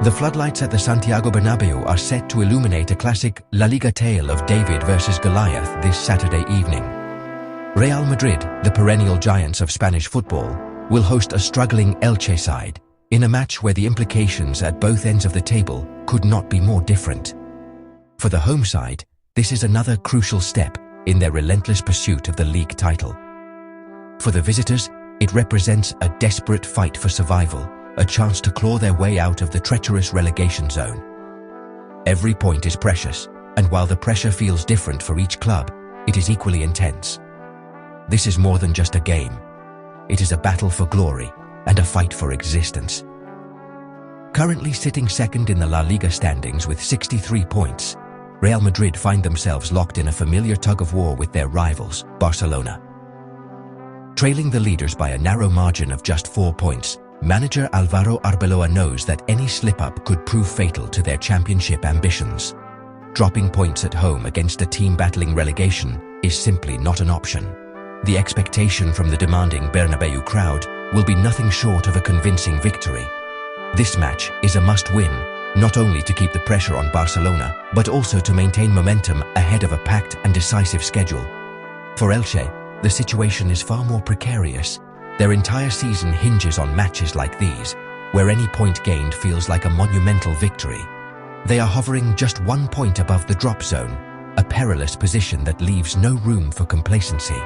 The floodlights at the Santiago Bernabeu are set to illuminate a classic La Liga tale of David versus Goliath this Saturday evening. Real Madrid, the perennial giants of Spanish football, will host a struggling Elche side in a match where the implications at both ends of the table could not be more different. For the home side, this is another crucial step in their relentless pursuit of the league title. For the visitors, it represents a desperate fight for survival, a chance to claw their way out of the treacherous relegation zone. Every point is precious, and while the pressure feels different for each club, it is equally intense. This is more than just a game. It is a battle for glory and a fight for existence. Currently sitting second in the La Liga standings with 63 points, Real Madrid find themselves locked in a familiar tug-of-war with their rivals, Barcelona. Trailing the leaders by a narrow margin of just 4 points, manager Álvaro Arbeloa knows that any slip-up could prove fatal to their championship ambitions. Dropping points at home against a team battling relegation is simply not an option. The expectation from the demanding Bernabeu crowd will be nothing short of a convincing victory. This match is a must-win, not only to keep the pressure on Barcelona, but also to maintain momentum ahead of a packed and decisive schedule. For Elche, the situation is far more precarious. Their entire season hinges on matches like these, where any point gained feels like a monumental victory. They are hovering just 1 point above the drop zone, a perilous position that leaves no room for complacency.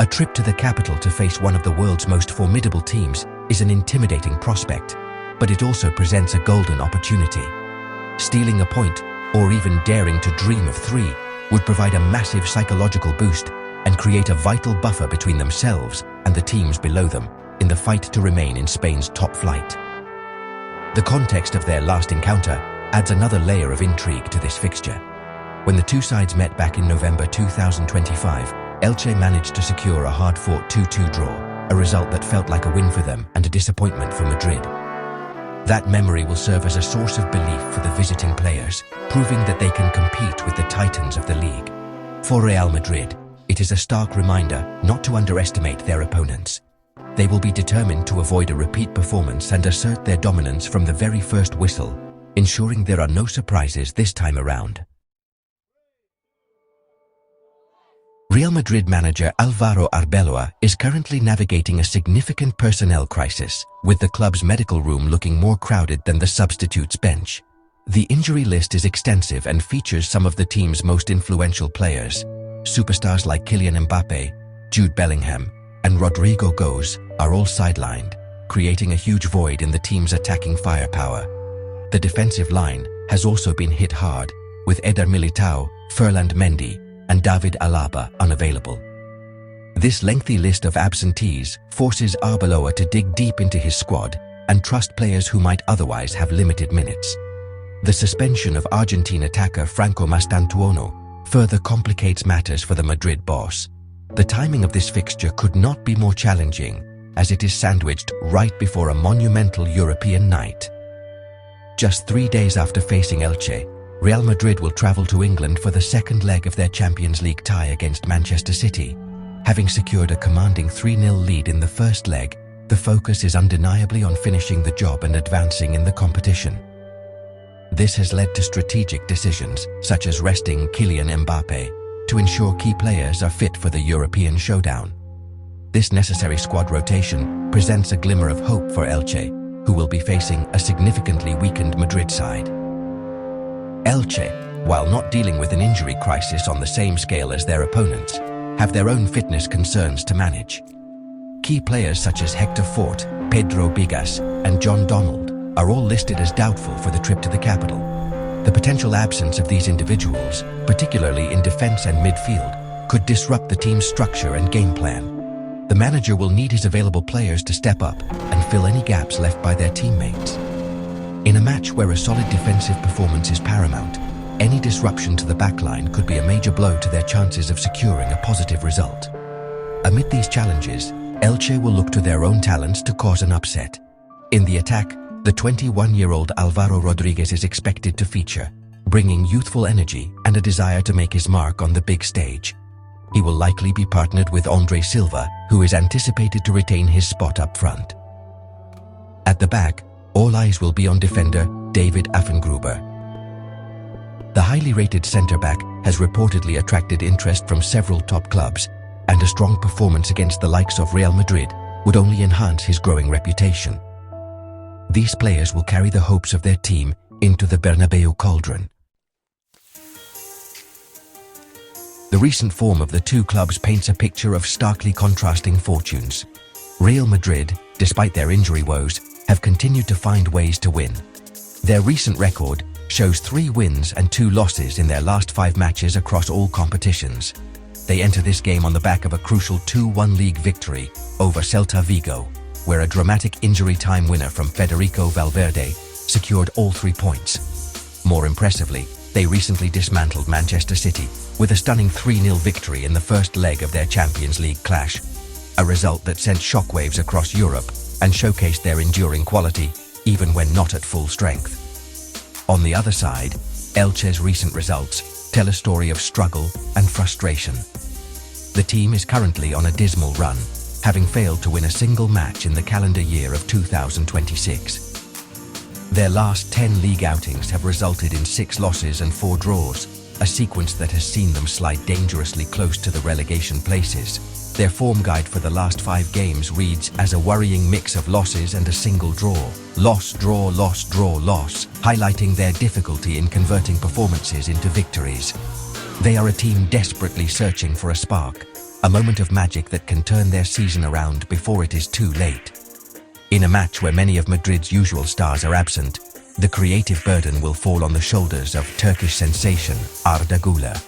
A trip to the capital to face one of the world's most formidable teams is an intimidating prospect, but it also presents a golden opportunity. Stealing a point, or even daring to dream of 3, would provide a massive psychological boost and create a vital buffer between themselves and the teams below them in the fight to remain in Spain's top flight. The context of their last encounter adds another layer of intrigue to this fixture. When the two sides met back in November 2025, Elche managed to secure a hard-fought 2-2 draw, a result that felt like a win for them and a disappointment for Madrid. That memory will serve as a source of belief for the visiting players, proving that they can compete with the titans of the league. For Real Madrid, it is a stark reminder not to underestimate their opponents. They will be determined to avoid a repeat performance and assert their dominance from the very first whistle, ensuring there are no surprises this time around. Real Madrid manager Álvaro Arbeloa is currently navigating a significant personnel crisis, with the club's medical room looking more crowded than the substitutes bench. The injury list is extensive and features some of the team's most influential players. Superstars like Kylian Mbappé, Jude Bellingham, and Rodrigo Goes are all sidelined, creating a huge void in the team's attacking firepower. The defensive line has also been hit hard, with Eder Militao, Ferland Mendy, and David Alaba unavailable. This lengthy list of absentees forces Arbeloa to dig deep into his squad and trust players who might otherwise have limited minutes. The suspension of Argentine attacker Franco Mastantuono further complicates matters for the Madrid boss. The timing of this fixture could not be more challenging, as it is sandwiched right before a monumental European night. Just 3 days after facing Elche, Real Madrid will travel to England for the second leg of their Champions League tie against Manchester City. Having secured a commanding 3-0 lead in the first leg, the focus is undeniably on finishing the job and advancing in the competition. This has led to strategic decisions, such as resting Kylian Mbappé, to ensure key players are fit for the European showdown. This necessary squad rotation presents a glimmer of hope for Elche, who will be facing a significantly weakened Madrid side. Elche, while not dealing with an injury crisis on the same scale as their opponents, have their own fitness concerns to manage. Key players such as Hector Fort, Pedro Bigas, and John Donald are all listed as doubtful for the trip to the capital. The potential absence of these individuals, particularly in defense and midfield, could disrupt the team's structure and game plan. The manager will need his available players to step up and fill any gaps left by their teammates. In a match where a solid defensive performance is paramount, any disruption to the backline could be a major blow to their chances of securing a positive result. Amid these challenges, Elche will look to their own talents to cause an upset. In the attack, the 21-year-old Alvaro Rodriguez is expected to feature, bringing youthful energy and a desire to make his mark on the big stage. He will likely be partnered with André Silva, who is anticipated to retain his spot up front. At the back, All eyes will be on defender David Affengruber. The highly rated centre-back has reportedly attracted interest from several top clubs, and a strong performance against the likes of Real Madrid would only enhance his growing reputation. These players will carry the hopes of their team into the Bernabeu cauldron. The recent form of the two clubs paints a picture of starkly contrasting fortunes. Real Madrid, despite their injury woes, have continued to find ways to win. Their recent record shows 3 wins and 2 losses in their last 5 matches across all competitions. They enter this game on the back of a crucial 2-1 league victory over Celta Vigo, where a dramatic injury time winner from Fede Valverde secured all 3 points. More impressively, they recently dismantled Manchester City with a stunning 3-0 victory in the first leg of their Champions League clash, a result that sent shockwaves across Europe and showcased their enduring quality even when not at full strength. On the other side, Elche's recent results tell a story of struggle and frustration. The team is currently on a dismal run, having failed to win a single match in the calendar year of 2026. Their last 10 league outings have resulted in 6 losses and 4 draws, a sequence that has seen them slide dangerously close to the relegation places. Their form guide for the last 5 games reads as a worrying mix of losses and a single draw. Loss, draw, loss, draw, loss, highlighting their difficulty in converting performances into victories. They are a team desperately searching for a spark, a moment of magic that can turn their season around before it is too late. In a match where many of Madrid's usual stars are absent, the creative burden will fall on the shoulders of Turkish sensation Arda Guler.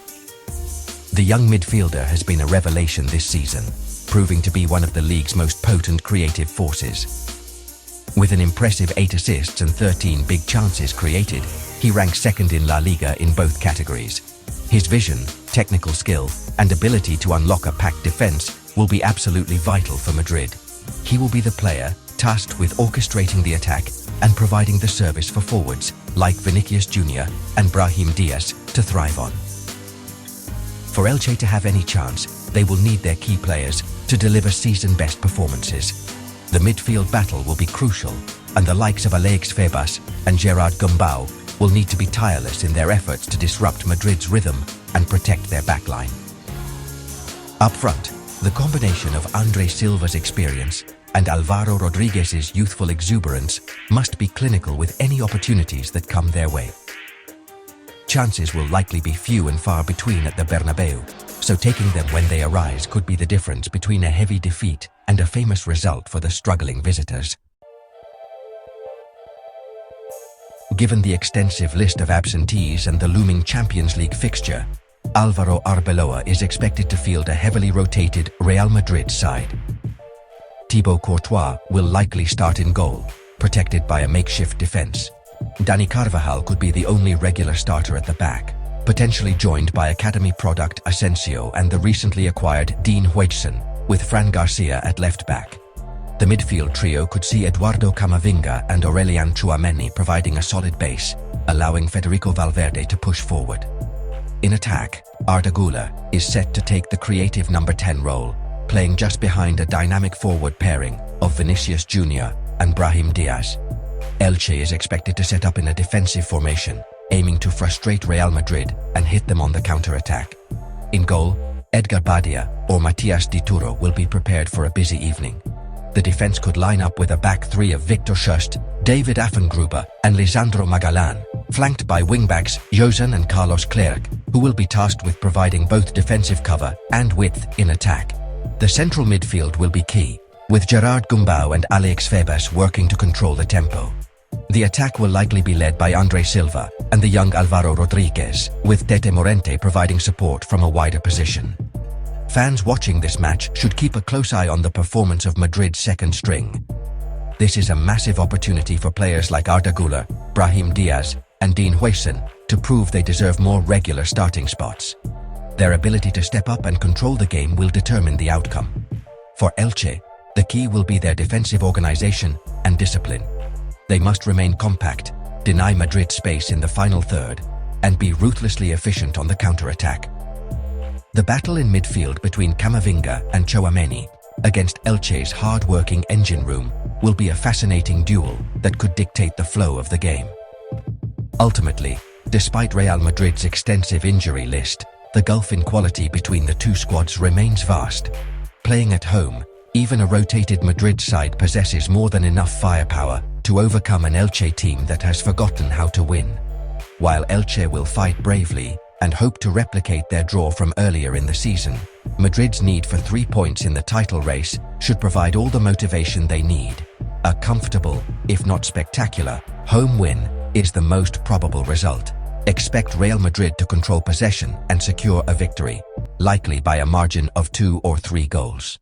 The young midfielder has been a revelation this season, proving to be one of the league's most potent creative forces. With an impressive 8 assists and 13 big chances created, he ranks second in LaLiga in both categories. His vision, technical skill, and ability to unlock a packed defense will be absolutely vital for Madrid. He will be the player tasked with orchestrating the attack and providing the service for forwards like Vinicius Junior and Brahim Diaz to thrive on. For Elche to have any chance, they will need their key players to deliver season-best performances. The midfield battle will be crucial, and the likes of Alex Febas and Gerard Gumbau will need to be tireless in their efforts to disrupt Madrid's rhythm and protect their backline. Up front, the combination of André Silva's experience and Álvaro Rodríguez's youthful exuberance must be clinical with any opportunities that come their way. Chances will likely be few and far between at the Bernabeu, so taking them when they arise could be the difference between a heavy defeat and a famous result for the struggling visitors. Given the extensive list of absentees and the looming Champions League fixture, Álvaro Arbeloa is expected to field a heavily rotated Real Madrid side. Thibaut Courtois will likely start in goal, protected by a makeshift defense. Dani Carvajal could be the only regular starter at the back, potentially joined by academy product Asensio and the recently acquired Dean Huijsen, with Fran Garcia at left back. The midfield trio could see Eduardo Camavinga and Aurelian Tchouameni providing a solid base, allowing Fede Valverde to push forward. In attack, Arda Guler is set to take the creative number 10 role, playing just behind a dynamic forward pairing of Vinicius Junior and Brahim Diaz. Elche is expected to set up in a defensive formation, aiming to frustrate Real Madrid and hit them on the counter-attack. In goal, Edgar Badia or Matias Dituro will be prepared for a busy evening. The defense could line up with a back 3 of Victor Schust, David Affengruber and Lisandro Magalan, flanked by wingbacks Josan and Carlos Clerc, who will be tasked with providing both defensive cover and width in attack. The central midfield will be key, with Gerard Gumbau and Alex Febas working to control the tempo. The attack will likely be led by André Silva and the young Álvaro Rodríguez, with Tete Morente providing support from a wider position. Fans watching this match should keep a close eye on the performance of Madrid's second string. This is a massive opportunity for players like Arda Guler, Brahim Diaz and Dean Huijsen to prove they deserve more regular starting spots. Their ability to step up and control the game will determine the outcome. For Elche, the key will be their defensive organization and discipline. They must remain compact, deny Madrid space in the final third, and be ruthlessly efficient on the counter-attack. The battle in midfield between Camavinga and Tchouameni against Elche's hard-working engine room will be a fascinating duel that could dictate the flow of the game. Ultimately, despite Real Madrid's extensive injury list, the gulf in quality between the two squads remains vast. Playing at home, even a rotated Madrid side possesses more than enough firepower to overcome an Elche team that has forgotten how to win. While Elche will fight bravely and hope to replicate their draw from earlier in the season, Madrid's need for 3 points in the title race should provide all the motivation they need. A comfortable, if not spectacular, home win is the most probable result. Expect Real Madrid to control possession and secure a victory, likely by a margin of 2 or 3 goals.